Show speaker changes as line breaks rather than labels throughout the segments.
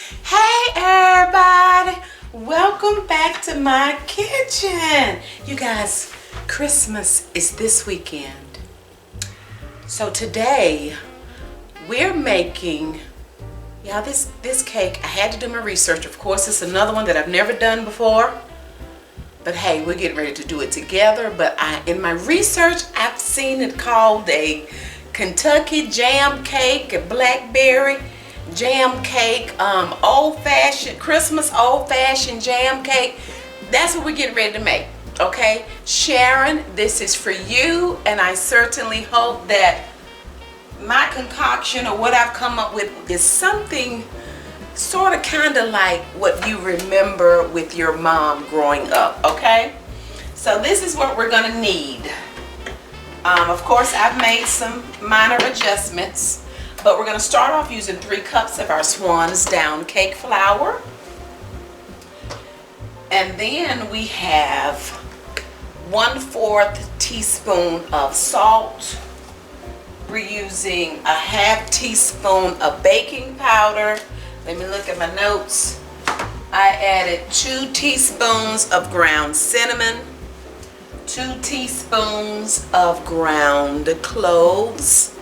Hey everybody, welcome back to my kitchen. You guys, Christmas is this weekend. So today we're making, this cake. I had to do my research. Of course, it's another one that I've never done before. But hey, we're getting ready to do it together. But in my research, I've seen it called a Kentucky jam cake, a Blackberry jam cake, old-fashioned Christmas old-fashioned jam cake. That's what we're getting ready to make. Okay, Sharon, this is for you, and I certainly hope that my concoction or what I've come up with is something sort of kind of like what you remember with your mom growing up. Okay, so this is what we're gonna need. Of course, I've made some minor adjustments. But we're going to start off using 3 cups of our Swans down cake flour. And then we have 1/4 teaspoon of salt. We're using a 1/2 teaspoon of baking powder. Let me look at my notes. I added 2 teaspoons of ground cinnamon, 2 teaspoons of ground cloves,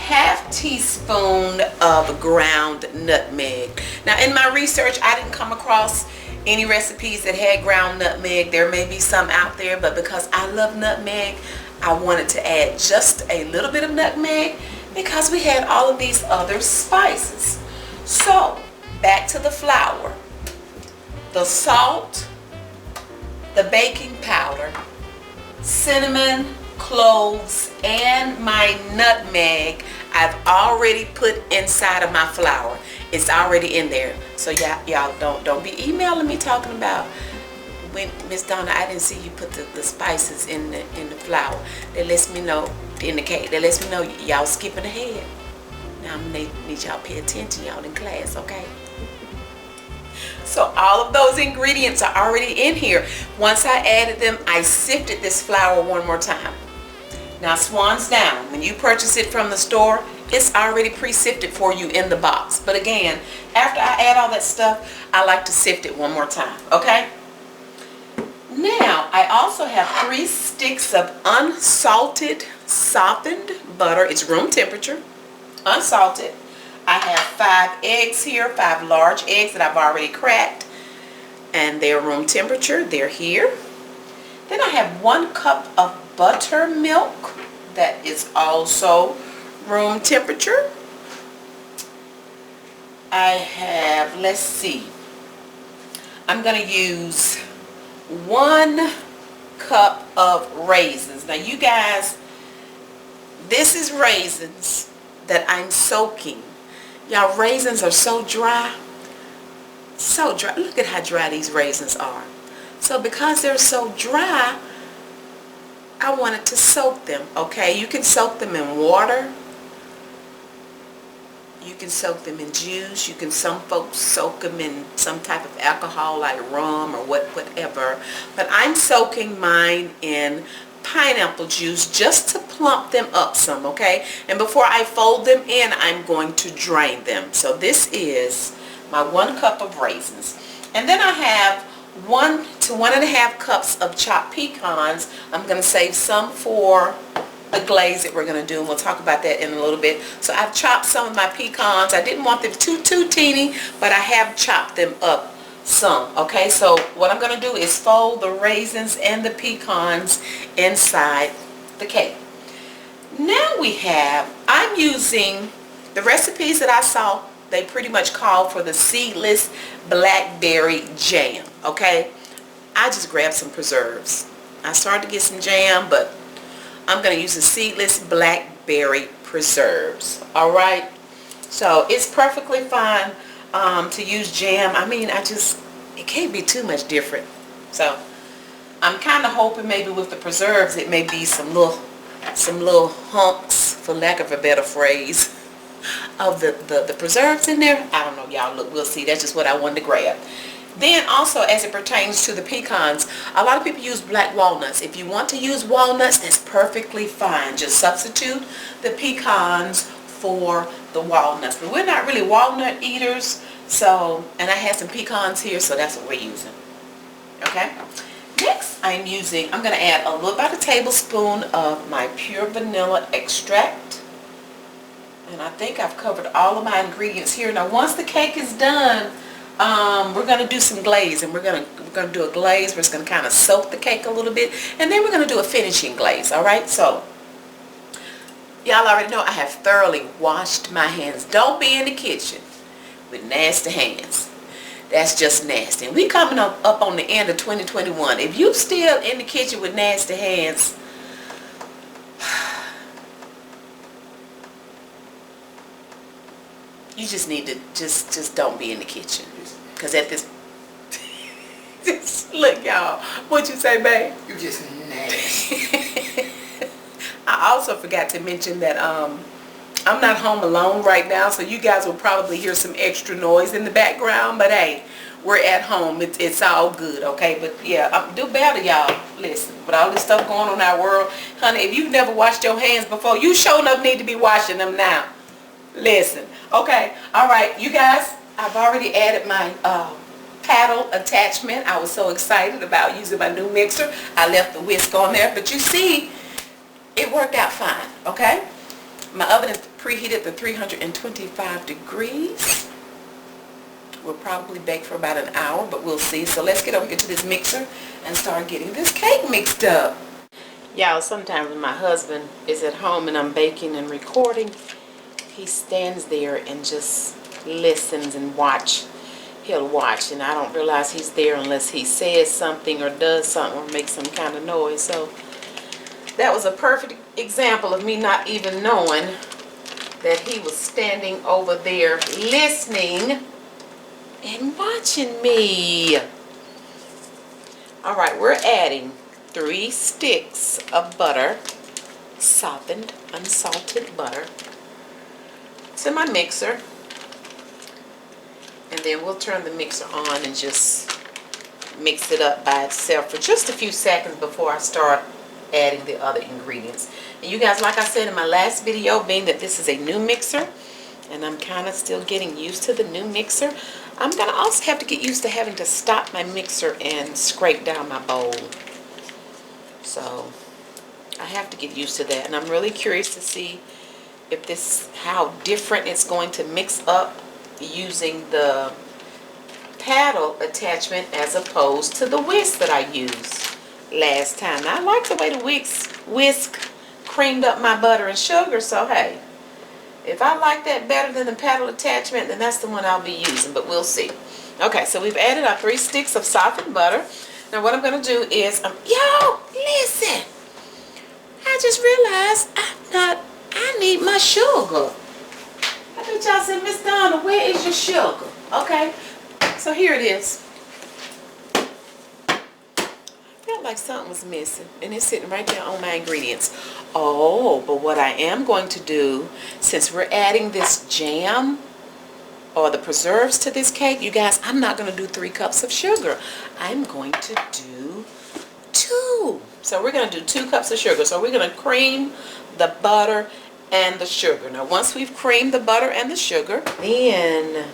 1/2 teaspoon of ground nutmeg. Now in my research, I didn't come across any recipes that had ground nutmeg. There may be some out there, but because I love nutmeg, I wanted to add just a little bit of nutmeg because we had all of these other spices. So back to the flour, the salt, the baking powder, cinnamon, cloves, and my nutmeg I've already put inside of my flour. It's already in there. So y'all don't be emailing me talking about, when Miss Donna, I didn't see you put the spices in the flour. That lets me know, in the cake, that lets me know y'all skipping ahead. Now I'm gonna need y'all pay attention, y'all in class, okay? So all of those ingredients are already in here. Once I added them, I sifted this flour one more time. Now Swans Down, when you purchase it from the store, it's already pre-sifted for you in the box. But again, after I add all that stuff, I like to sift it one more time, okay? Now, I also have 3 sticks of unsalted, softened butter. It's room temperature, unsalted. I have 5 eggs here, 5 large eggs that I've already cracked. And they're room temperature, they're here. Then I have 1 cup of buttermilk that is also room temperature. I have, let's see, I'm going to use 1 cup of raisins. Now you guys, this is raisins that I'm soaking. Y'all, raisins are so dry. So dry. Look at how dry these raisins are. So because they're so dry, I wanted to soak them, okay? You can soak them in water. You can soak them in juice. You can, some folks soak them in some type of alcohol like rum or whatever. But I'm soaking mine in pineapple juice just to plump them up some, okay? And before I fold them in, I'm going to drain them. So this is my 1 cup of raisins. And then I have 1 to 1.5 cups of chopped pecans. I'm going to save some for the glaze that we're going to do, and we'll talk about that in a little bit. So I've chopped some of my pecans. I didn't want them too teeny, but I have chopped them up some. Okay, so what I'm going to do is fold the raisins and the pecans inside the cake. Now I'm using the recipes that I saw. They pretty much call for the seedless blackberry jam. Okay, I just grabbed some preserves. I started to get some jam, but I'm going to use the seedless blackberry preserves. Alright, so it's perfectly fine to use jam. I mean, it can't be too much different. So I'm kind of hoping maybe with the preserves it may be some little hunks, for lack of a better phrase, of the preserves in there. I don't know, y'all. Look, we'll see. That's just what I wanted to grab. Then also, as it pertains to the pecans, a lot of people use black walnuts. If you want to use walnuts, that's perfectly fine. Just substitute the pecans for the walnuts. But we're not really walnut eaters, so, and I had some pecans here, so that's what we're using. Okay? Next, I'm going to add about a tablespoon of my pure vanilla extract. And I think I've covered all of my ingredients here. Now, once the cake is done, we're going to do some glaze, and we're going to do a glaze where it's going to kind of soak the cake a little bit, and then we're going to do a finishing glaze. All right, so y'all already know I have thoroughly washed my hands. Don't be in the kitchen with nasty hands. That's just nasty. And we coming up on the end of 2021. If you still in the kitchen with nasty hands, you just need to just don't be in the kitchen. Because at this look, y'all, what you say, babe?
You just nasty.
I also forgot to mention that I'm not home alone right now, so you guys will probably hear some extra noise in the background, but hey, we're at home. It's all good, okay? But yeah, do better, y'all. Listen, with all this stuff going on in our world, honey, if you've never washed your hands before, you sure enough need to be washing them now. Listen, okay, all right, you guys, I've already added my paddle attachment. I was so excited about using my new mixer. I left the whisk on there, but you see, it worked out fine, okay? My oven is preheated to 325 degrees. We'll probably bake for about an hour, but we'll see. So let's get over here to this mixer and start getting this cake mixed up. Y'all, sometimes when my husband is at home and I'm baking and recording, he stands there and just listens and he'll watch, and I don't realize he's there unless he says something or does something or makes some kind of noise. So that was a perfect example of me not even knowing that he was standing over there listening and watching me. All right, we're adding 3 sticks of butter, softened, unsalted butter, to my mixer. And then we'll turn the mixer on and just mix it up by itself for just a few seconds before I start adding the other ingredients. And you guys, like I said in my last video, being that this is a new mixer and I'm kind of still getting used to the new mixer, I'm going to also have to get used to having to stop my mixer and scrape down my bowl. So I have to get used to that, and I'm really curious to see if how different it's going to mix up using the paddle attachment as opposed to the whisk that I used last time. Now, I like the way the whisk creamed up my butter and sugar, so hey, if I like that better than the paddle attachment, then that's the one I'll be using, but we'll see. Okay, so we've added our 3 sticks of softened butter. Now what I'm going to do is, yo, listen, I just realized I need my sugar. I bet y'all said, Miss Donna, where is your sugar? Okay, so here it is. Felt like something was missing, and it's sitting right there on my ingredients. Oh, but what I am going to do, since we're adding this jam or the preserves to this cake, you guys, I'm not going to do 3 cups of sugar. I'm going to do 2. So we're going to do 2 cups of sugar. So we're going to cream the butter and the sugar. Now once we've creamed the butter and the sugar, then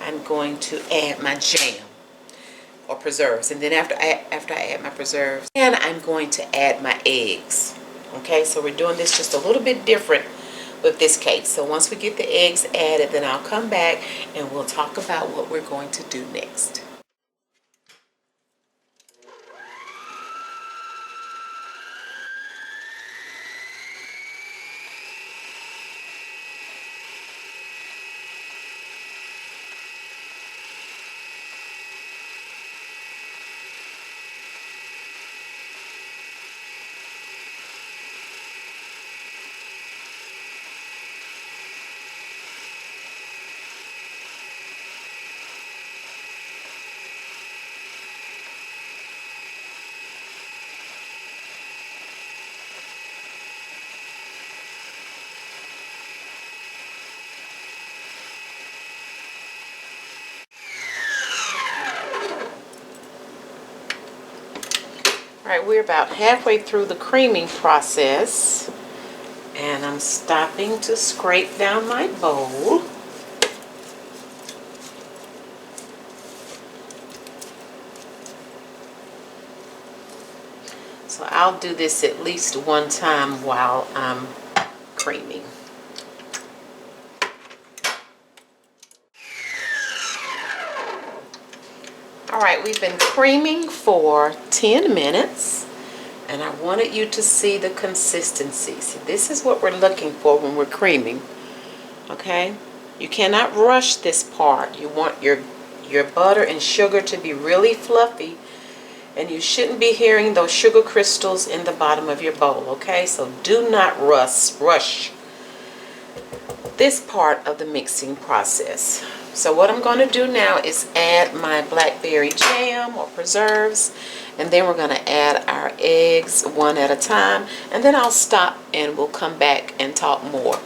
I'm going to add my jam or preserves. And then after I add my preserves, then I'm going to add my eggs. Okay, so we're doing this just a little bit different with this cake. So once we get the eggs added, then I'll come back and we'll talk about what we're going to do next. All right, we're about halfway through the creaming process, And I'm stopping to scrape down my bowl. So I'll do this at least one time while I'm creaming. Alright, we've been creaming for 10 minutes. And I wanted you to see the consistency. See, this is what we're looking for when we're creaming. Okay? You cannot rush this part. You want your butter and sugar to be really fluffy. And you shouldn't be hearing those sugar crystals in the bottom of your bowl. Okay? So do not rush this part of the mixing process. So what I'm going to do now is add my blackberry jam or preserves, and then we're going to add our eggs one at a time, and then I'll stop and we'll come back and talk more.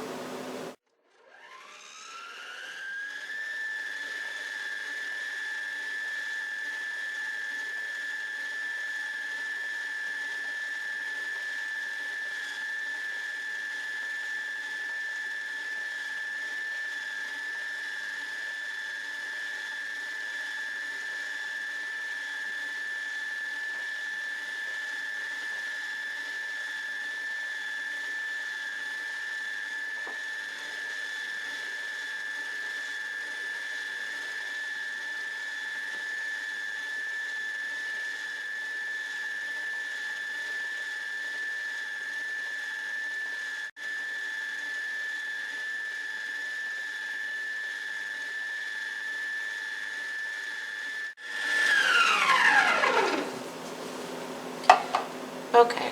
Okay,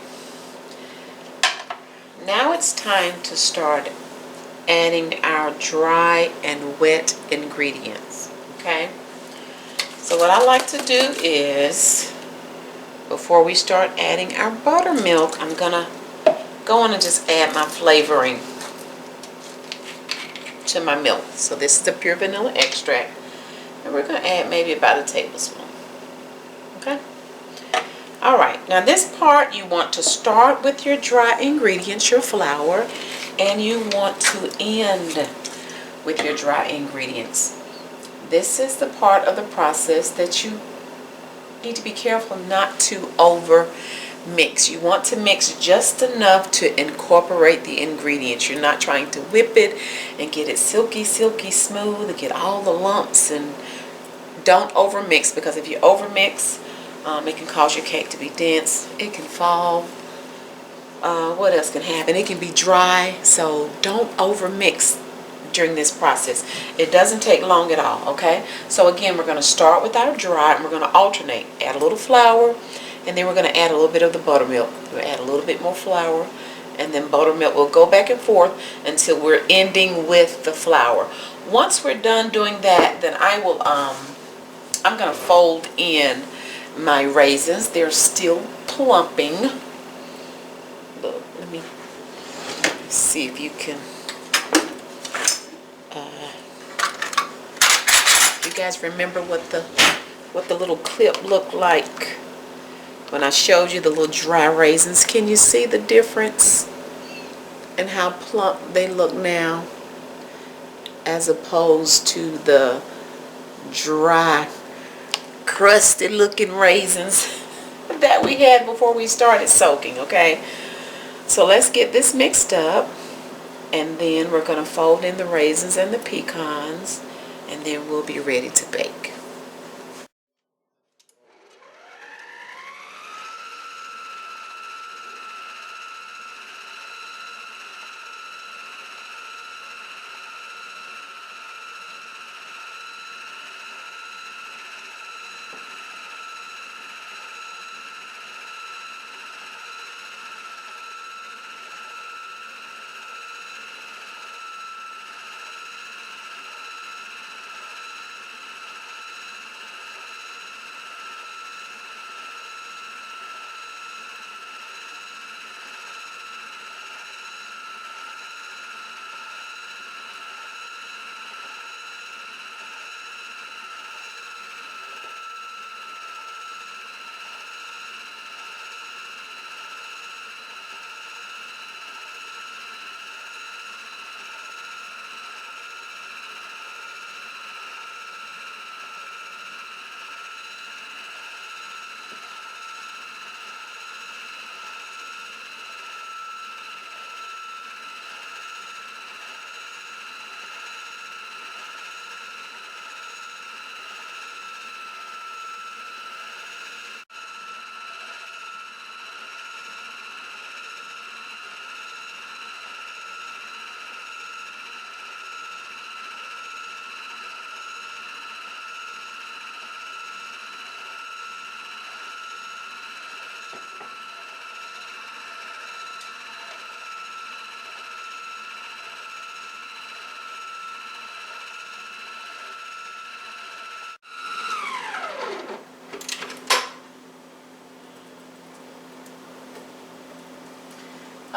now it's time to start adding our dry and wet ingredients. Okay, so what I like to do is, before we start adding our buttermilk, I'm gonna go on and just add my flavoring to my milk. So this is the pure vanilla extract, and we're gonna add maybe about a tablespoon. Okay. Alright, now this part you want to start with your dry ingredients, your flour, and you want to end with your dry ingredients. This is the part of the process that you need to be careful not to over mix. You want to mix just enough to incorporate the ingredients. You're not trying to whip it and get it silky smooth and get all the lumps, and don't over mix, because if you over mix, it can cause your cake to be dense. It can fall. What else can happen? It can be dry. So don't over mix during this process. It doesn't take long at all. Okay, so again, we're going to start with our dry, and we're going to alternate. Add a little flour, and then we're going to add a little bit of the buttermilk. We'll add a little bit more flour, and then buttermilk. We'll go back and forth until we're ending with the flour. Once we're done doing that, then I will I'm going to fold in my raisins. They're still plumping. Look, let me see if you can you guys remember what the little clip looked like when I showed you the little dry raisins. Can you see the difference and how plump they look now as opposed to the dry, crusty looking raisins that we had before we started soaking? Okay, so let's get this mixed up, and then we're going to fold in the raisins and the pecans, and then we'll be ready to bake.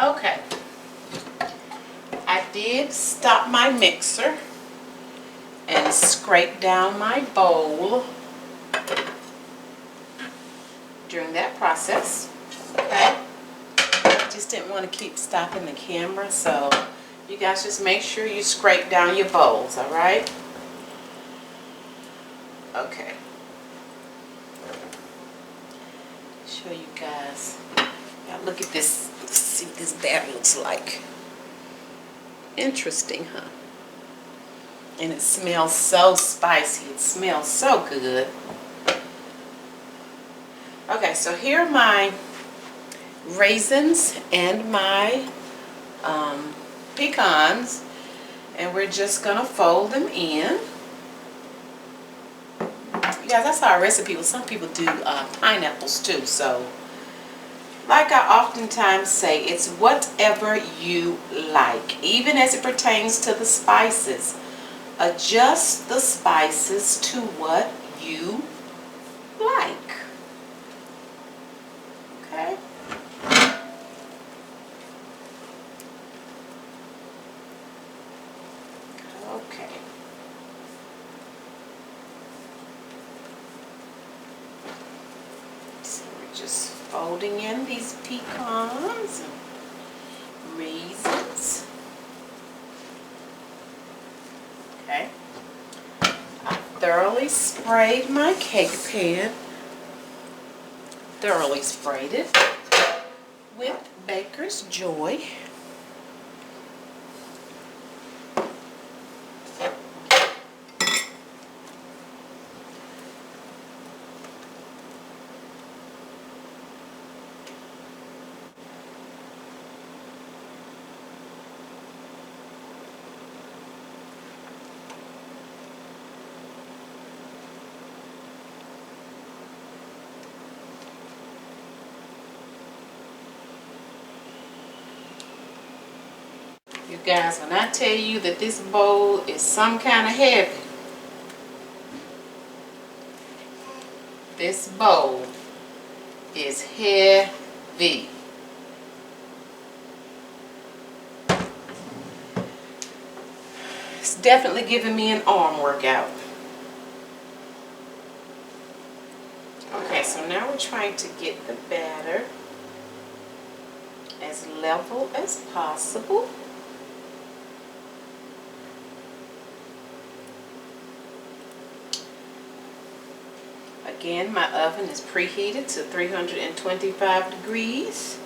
Okay. I did stop my mixer and scrape down my bowl during that process. Okay. Just didn't want to keep stopping the camera, so you guys just make sure you scrape down your bowls, all right? Okay. Show you guys. Now look at this. Let's see what this batter looks like. Interesting, huh? And it smells so spicy. It smells so good. Okay, so here are my raisins and my pecans, and we're just gonna fold them in. You guys, that's our recipe. Well, some people do pineapples too, so like I oftentimes say, it's whatever you like, even as it pertains to the spices. Adjust the spices to what you like. Okay? Okay. So we're just folding in these pecans and raisins. Okay. I thoroughly sprayed my cake pan. Thoroughly sprayed it with Baker's Joy. You guys, when I tell you that this bowl is some kind of heavy, this bowl is heavy. It's definitely giving me an arm workout. Okay, so now we're trying to get the batter as level as possible. Again, my oven is preheated to 325 degrees.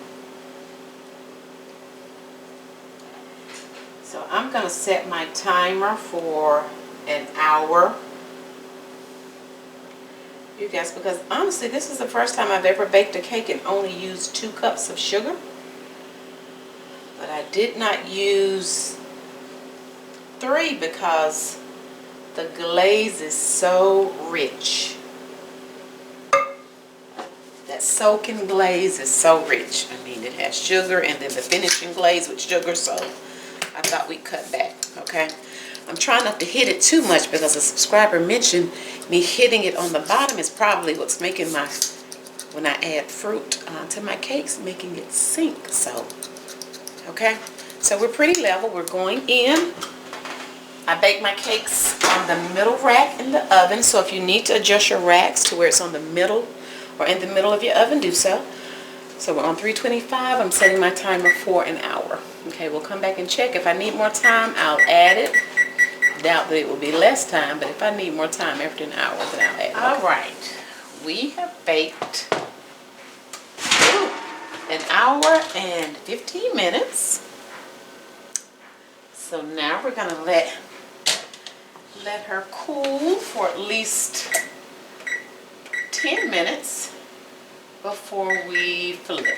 So I'm going to set my timer for an hour. You guys, because honestly, this is the first time I've ever baked a cake and only used 2 cups of sugar. But I did not use 3 because the glaze is so rich. That soaking glaze is so rich. I mean, it has sugar and then the finishing glaze with sugar, so I thought we'd cut back, okay? I'm trying not to hit it too much because a subscriber mentioned me hitting it on the bottom is probably what's making my, when I add fruit to my cakes, making it sink, so, okay? So we're pretty level. We're going in. I bake my cakes on the middle rack in the oven, so if you need to adjust your racks to where it's on the middle or in the middle of your oven, do so. So we're on 325. I'm setting my timer for an hour. Okay, we'll come back and check. If I need more time, I'll add it. Doubt that it will be less time, but if I need more time after an hour, then I'll add it. All right, we have baked an hour and 15 minutes. So now we're gonna let her cool for at least 10 minutes before we flip.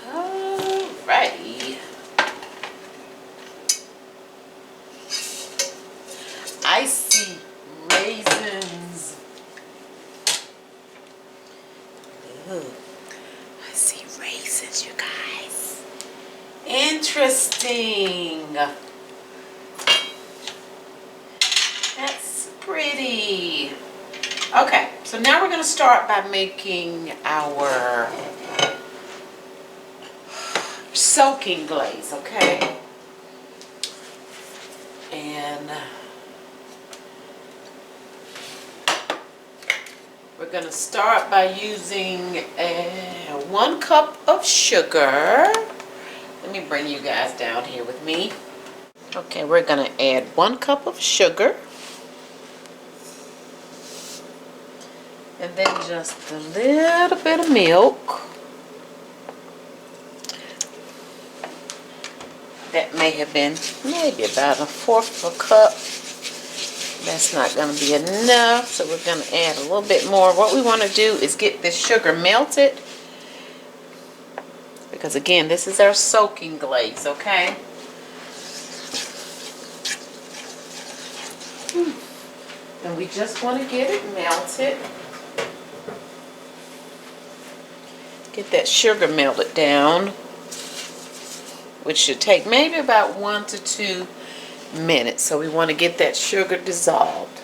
Alrighty. Icy raisins. Ooh, I see raisins, you guys. Interesting. That's Okay, so now we're going to start by making our soaking glaze, okay? And we're going to start by using 1 cup of sugar. Let me bring you guys down here with me. Okay, we're going to add 1 cup of sugar. And then just a little bit of milk. That may have been maybe about 1/4 of a cup. That's not going to be enough, so we're going to add a little bit more. What we want to do is get this sugar melted, because again, this is our soaking glaze, okay? And we just want to get it melted. Get that sugar melted down, which should take maybe about 1 to 2 minutes. So we want to get that sugar dissolved.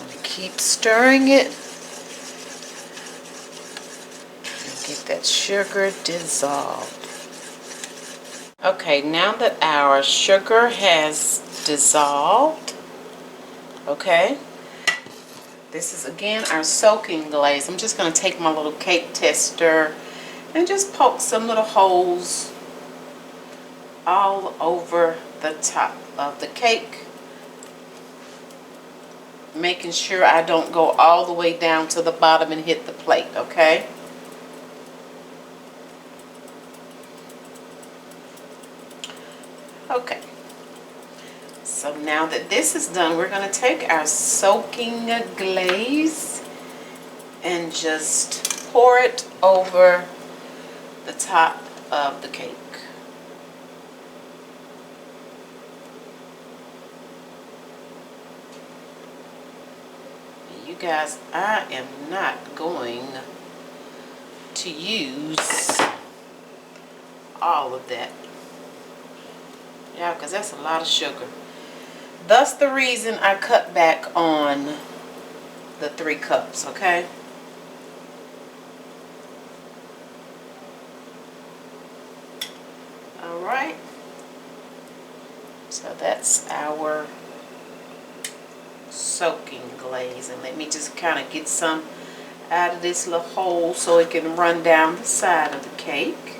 I'm going to keep stirring it and get that sugar dissolved. Okay, now that our sugar has dissolved, okay, this is again our soaking glaze. I'm just going to take my little cake tester and just poke some little holes all over the top of the cake, making sure I don't go all the way down to the bottom and hit the plate, okay? Okay. So now that this is done, we're going to take our soaking glaze and just pour it over the top of the cake. You guys, I am not going to use all of that. Yeah, because that's a lot of sugar. Thus the reason I cut back on the 3 cups, okay? Alright. So that's our soaking glaze. And let me just kind of get some out of this little hole so it can run down the side of the cake.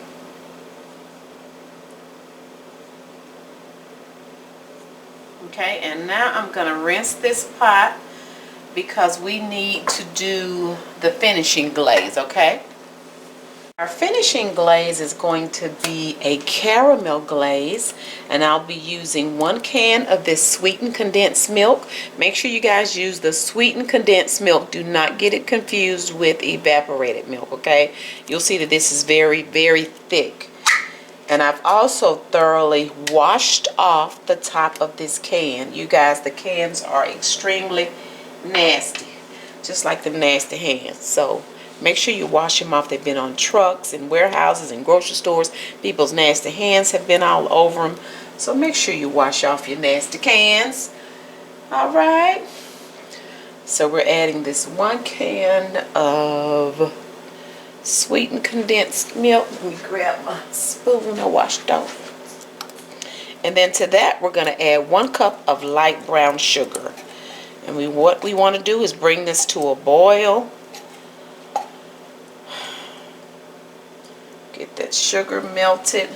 Okay, and now I'm going to rinse this pot because we need to do the finishing glaze, okay? Our finishing glaze is going to be a caramel glaze, and I'll be using 1 can of this sweetened condensed milk. Make sure you guys use the sweetened condensed milk. Do not get it confused with evaporated milk, okay? You'll see that this is very, very thick. And I've also thoroughly washed off the top of this can. You guys, the cans are extremely nasty, just like them nasty hands. So make sure you wash them off. They've been on trucks and warehouses and grocery stores. People's nasty hands have been all over them. So make sure you wash off your nasty cans. All right. So we're adding this 1 can of sweetened condensed milk. Let me grab my spoon I washed off. And then to that we're going to add 1 cup of light brown sugar. And what we want to do is bring this to a boil. Get that sugar melted.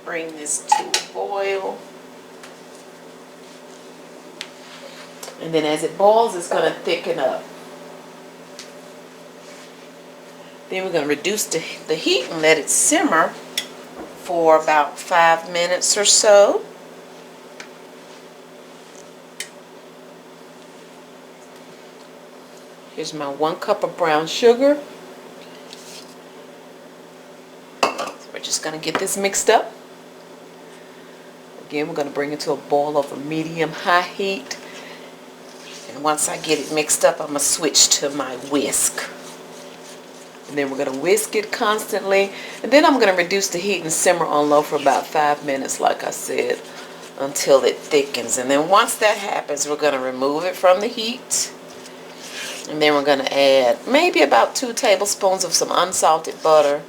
Bring this to a boil. And then as it boils, it's going to thicken up. Then we're going to reduce the heat and let it simmer for about 5 minutes or so. Here's my 1 cup of brown sugar. So we're just going to get this mixed up. Again, we're going to bring it to a boil over medium-high heat. And once I get it mixed up, I'm going to switch to my whisk. And then we're going to whisk it constantly. And then I'm going to reduce the heat and simmer on low for about 5 minutes, like I said, until it thickens. And then once that happens, we're going to remove it from the heat. And then we're going to add maybe about 2 tablespoons of some unsalted butter,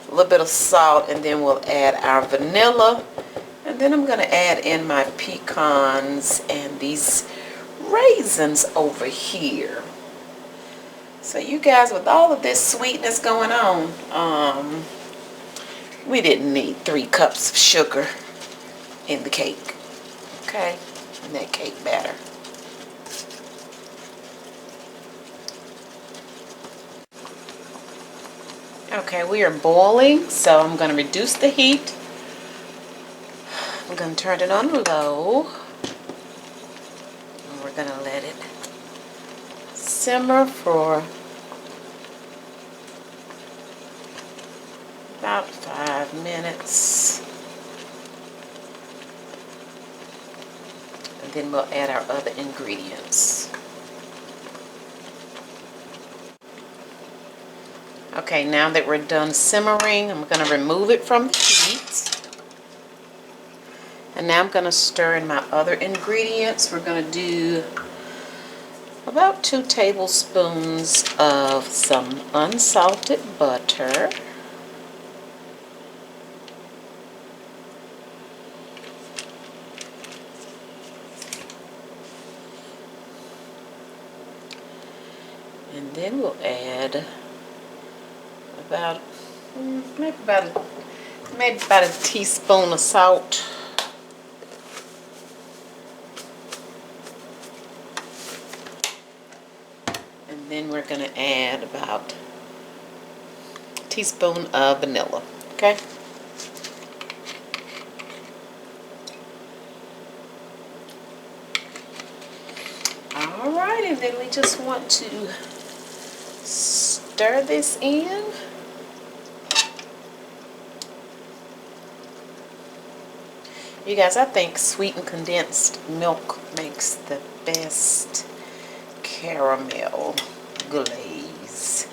a little bit of salt, and then we'll add our vanilla. And then I'm going to add in my pecans and these raisins over here. So you guys, with all of this sweetness going on, we didn't need 3 cups of sugar in the cake, okay, in that cake batter. Okay, we are boiling, so I'm going to reduce the heat. I'm going to turn it on low, and we're going to let it simmer for about 5 minutes. And then we'll add our other ingredients. Okay, now that we're done simmering, I'm going to remove it from the heat. And now I'm going to stir in my other ingredients. We're going to do about 2 tablespoons of some unsalted butter. And then we'll add about maybe about a teaspoon of salt. And then we're going to add about a teaspoon of vanilla, okay? All right, and then we just want to stir this in. You guys, I think sweetened condensed milk makes the best caramel glaze.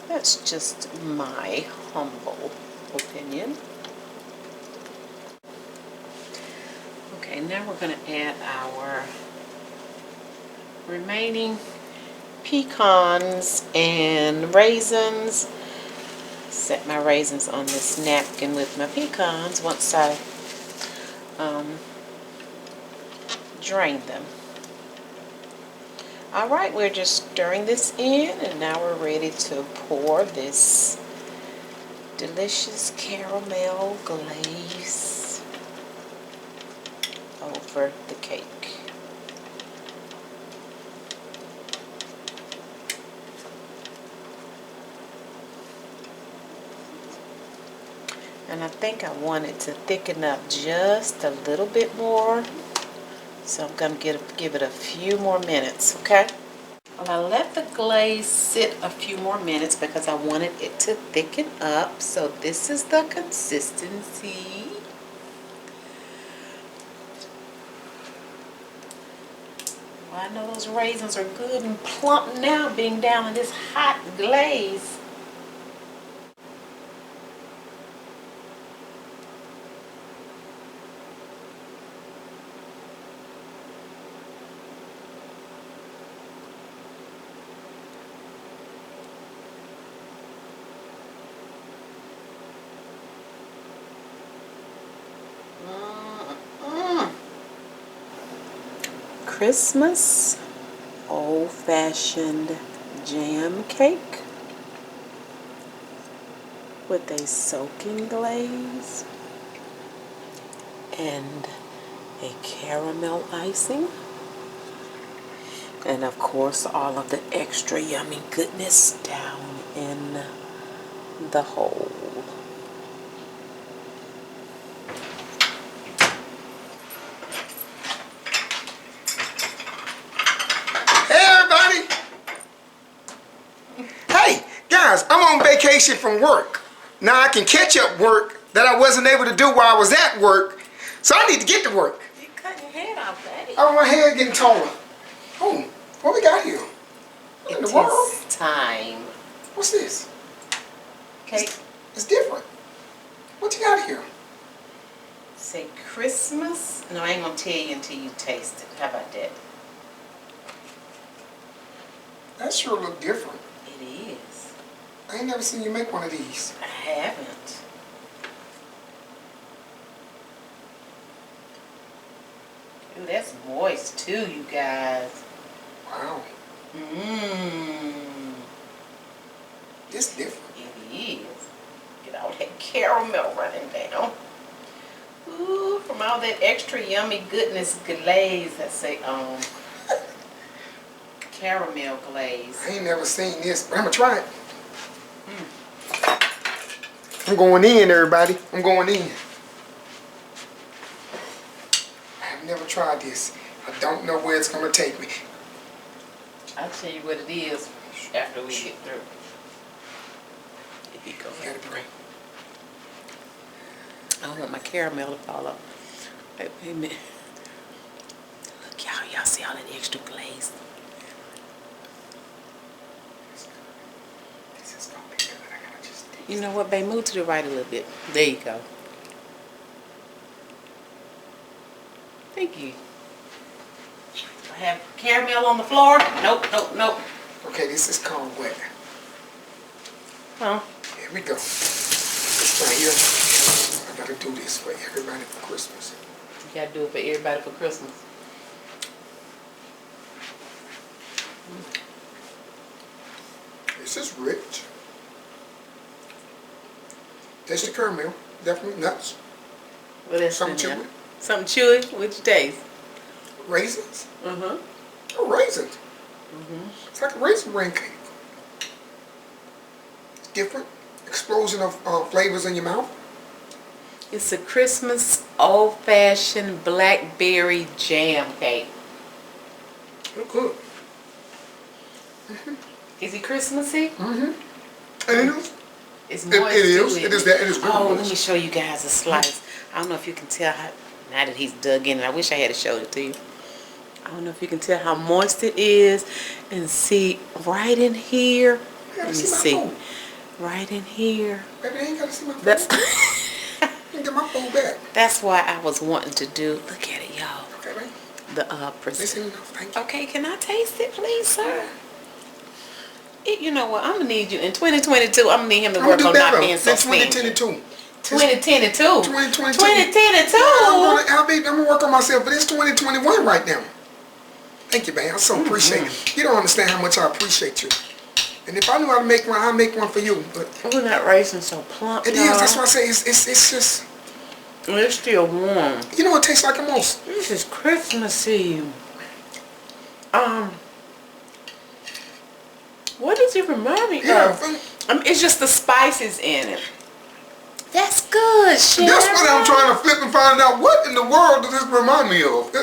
That's just my humble opinion. Okay, now we're going to add our remaining pecans and raisins. Set my raisins on this napkin with my pecans once I drain them. Alright, we're just stirring this in, and now we're ready to pour this delicious caramel glaze over the cake. And I think I want it to thicken up just a little bit more. So I'm going to give it a few more minutes, okay? Well, I let the glaze sit a few more minutes because I wanted it to thicken up. So this is the consistency. Well, I know those raisins are good and plump now, being down in this hot glaze. Christmas old-fashioned jam cake with a soaking glaze and a caramel icing, and of course all of the extra yummy goodness down in the hole.
I'm on vacation from work. Now I can catch up work that I wasn't able to do while I was at work. So I need to get to work.
You cut your head off, buddy.
Oh, my hair getting taller. Oh, what we got here? What in the world?
It is time
What's this?
Okay.
It's different. What you got here?
Say Christmas. No, I ain't gonna tell you until you taste it. How about that?
That sure look different.
It is.
I ain't never seen you make one of these.
I haven't. Ooh, that's moist too, you guys.
Wow.
Mmm.
It's different.
It is. Get all that caramel running down. Ooh, from all that extra yummy goodness glaze. I say, caramel glaze.
I ain't never seen this, but I'm gonna try it. I'm going in, everybody. I'm going in. I've never tried this. I don't know where it's gonna take me.
I'll tell you what it is after we get through. Here you go.
You gotta bring.
I don't want my caramel to fall off. Wait a minute. Look, y'all see all that extra glaze?
This is gonna be good. I gotta just taste
You know what, babe? Move to the right a little bit. There you go. Thank you. I have caramel on the floor. Nope, nope, nope.
it. Okay, this is called wet.
Huh?
Here we go. This right here. I gotta do this for everybody for Christmas.
You gotta do it for everybody for Christmas.
This is rich. Taste the caramel. Definitely nuts.
What else
Something
in there?
chewy.
Something chewy? What'd you taste?
Raisins.
Uh-huh.
Oh, raisins.
Mm-hmm.
It's like a raisin bran cake. Different. Explosion of flavors in your mouth.
It's a Christmas old-fashioned blackberry jam cake.
Look good.
Is it Christmassy?
Mm-hmm. And it is.
It's
It
moist
is.
too,
It is that. It is very
Oh, let
moist.
me show you guys a slice. I don't know if you can tell how, now that he's dug in, and I wish I had showed it to you. I don't know if you can tell how moist it is, and see right in here.
You
Let me
gotta
see.
my food.
Right in here.
Baby, I ain't gotta see my food.
That's
I can get my food back.
that's why I was wanting to do. Look at it, y'all.
Okay, baby.
The
Listen enough. Thank you.
Okay, can I taste it, please, sir? You know what? I'm gonna need you in 2022. I'm gonna need him to
I'm
work
gonna
on
do
not
better.
being so
It's
stingy.
2022.
2022.
2022.
2022.
I'm gonna work on myself, but it's 2021 right now. Thank you, man. I so appreciate it. You don't understand how much I appreciate you. And if I knew how to make one, I'd make one for you. But
Ooh, that raisin so plump,
it is. That's why I say it's just.
It's still warm.
You know what it tastes like the most?
This is Christmassy. What does it remind me of? It's just the spices in it. That's good, Sharon.
That's what I'm trying to flip and find out. What in the world does this remind me of?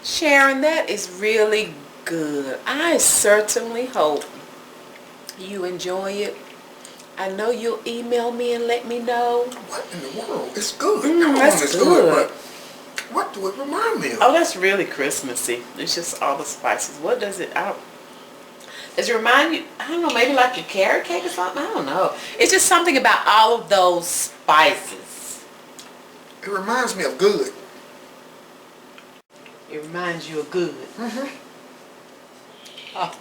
Sharon, that is really good. I certainly hope you enjoy it. I know you'll email me and let me know.
What in the world? It's good.
That's
It's
good.
But what do it remind me of?
Oh, that's really Christmassy. It's just all the spices. What does it? Does it remind you? I don't know. Maybe like a carrot cake or something. I don't know. It's just something about all of those spices.
It reminds me of good.
It reminds you of good. Oh.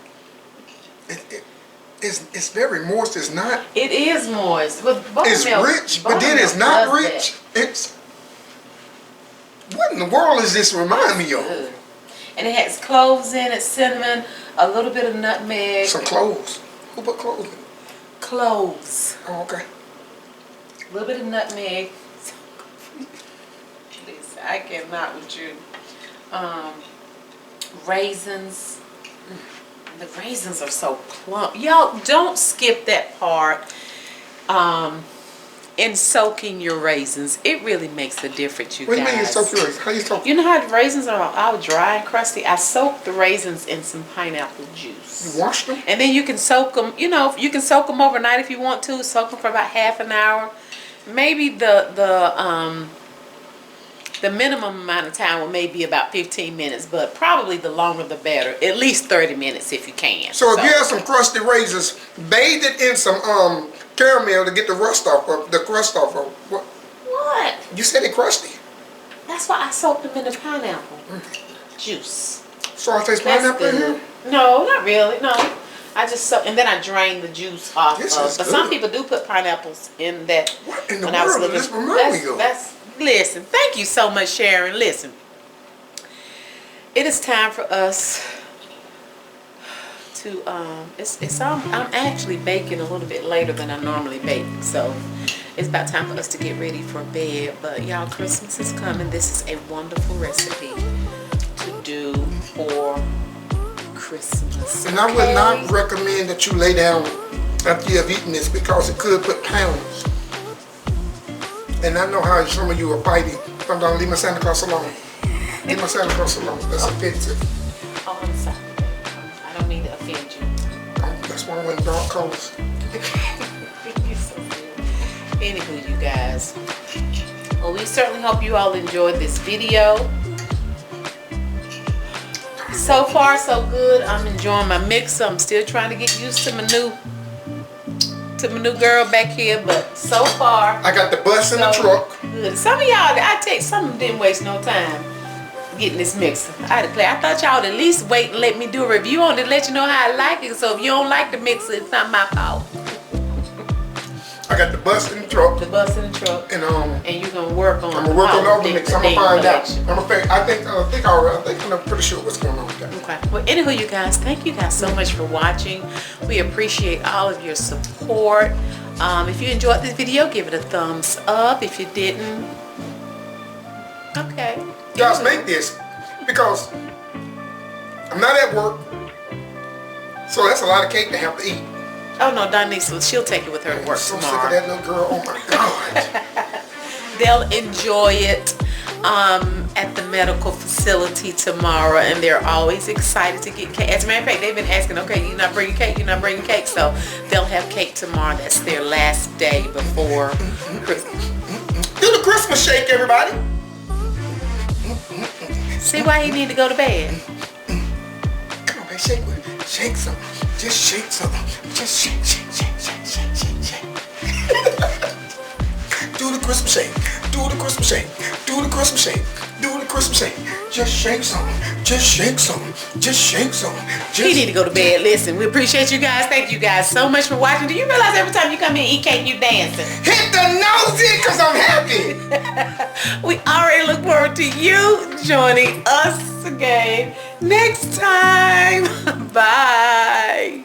It's very moist. It's not.
It is moist. With buttermilk.
It's rich, but then it's not rich. It's. What in the world is this remind me of?
Good. And it has cloves in it, cinnamon, a little bit of nutmeg.
Some cloves. Who put cloves in it?
Cloves.
Oh, okay.
A little bit of nutmeg. Listen, I cannot with you. Raisins. The raisins are so plump. Y'all, don't skip that part in soaking your raisins. It really makes a difference, you
What do
guys.
you mean you soak your raisins? How you soak?
You know how the raisins are all dry and crusty? I soak the raisins in some pineapple juice.
You wash them?
And then you can soak them, you know, you can soak them overnight if you want to. Soak them for about half an hour. Maybe the The minimum amount of time will maybe about 15 minutes, but probably the longer the better. At least 30 minutes if you can.
So if you have some crusty razors, bathe it in some caramel to get the rust off of the crust off of.
What?
You said it crusty.
That's why I soaked them in the pineapple juice.
So I taste pineapple in here?
No, not really. No. I just soaked, and then I drained the juice off
This
of.
is
But
good.
some people do put pineapples in that.
What in the
when I was
world
looking,
is this Buttermilk?
listen. Thank you so much, Sharon. Listen, it is time for us to. I'm actually baking a little bit later than I normally bake, so it's about time for us to get ready for bed. But y'all, Christmas is coming. This is a wonderful recipe to do for Christmas.
And I would not recommend that you lay down after you have eaten this because it could put pounds. And I know how some of you are fighting. I'm gonna leave my Santa Claus alone. Leave my Santa Claus alone. That's offensive.
Oh, I'm sorry. I don't mean to offend you.
That's why I went dark colors.
You're so weird. Anywho, you guys. Well, we certainly hope you all enjoyed this video. So far, so good. I'm enjoying my mix. I'm still trying to get used to my new girl back here, but so far,
I got the bus in the truck.
good. Some of y'all, some of them didn't waste no time getting this mixer. I thought y'all would at least wait and let me do a review on it, let you know how I like it. So if you don't like the mixer, it's not my fault.
I got the bus in the truck.
The bus in the truck.
And
you're gonna work on.
I'm gonna work on the oven mix. I'm gonna find out.
Collection.
I'm pretty sure what's going on with that.
Okay. Well, anywho, you guys, thank you guys so much for watching. We appreciate all of your support. If you enjoyed this video, give it a thumbs up. If you didn't, okay.
Guys, make this because I'm not at work, so that's a lot of cake to have to eat.
Oh no, Donnie's, she'll take it with her to work
I'm so
tomorrow.
sick of that little girl. Oh my God.
They'll enjoy it at the medical facility tomorrow, and they're always excited to get cake. As a matter of fact, they've been asking, okay, you're not bringing cake, so they'll have cake tomorrow. That's their last day before Christmas.
Do the Christmas shake, everybody.
See why you need to go to bed?
Come on, man, shake with it. Shake something. Just shake something. Just shake. Do the Christmas shake. Do the Christmas shake. Do the Christmas shake. Do the Christmas shake. Just shake something. Just shake something. Just shake something.
You need to go to bed. Listen, we appreciate you guys. Thank you guys so much for watching. Do you realize every time you come here and eat cake, you dancing?
Hit the nosy because I'm happy.
We already look forward to you joining us again next time. Bye.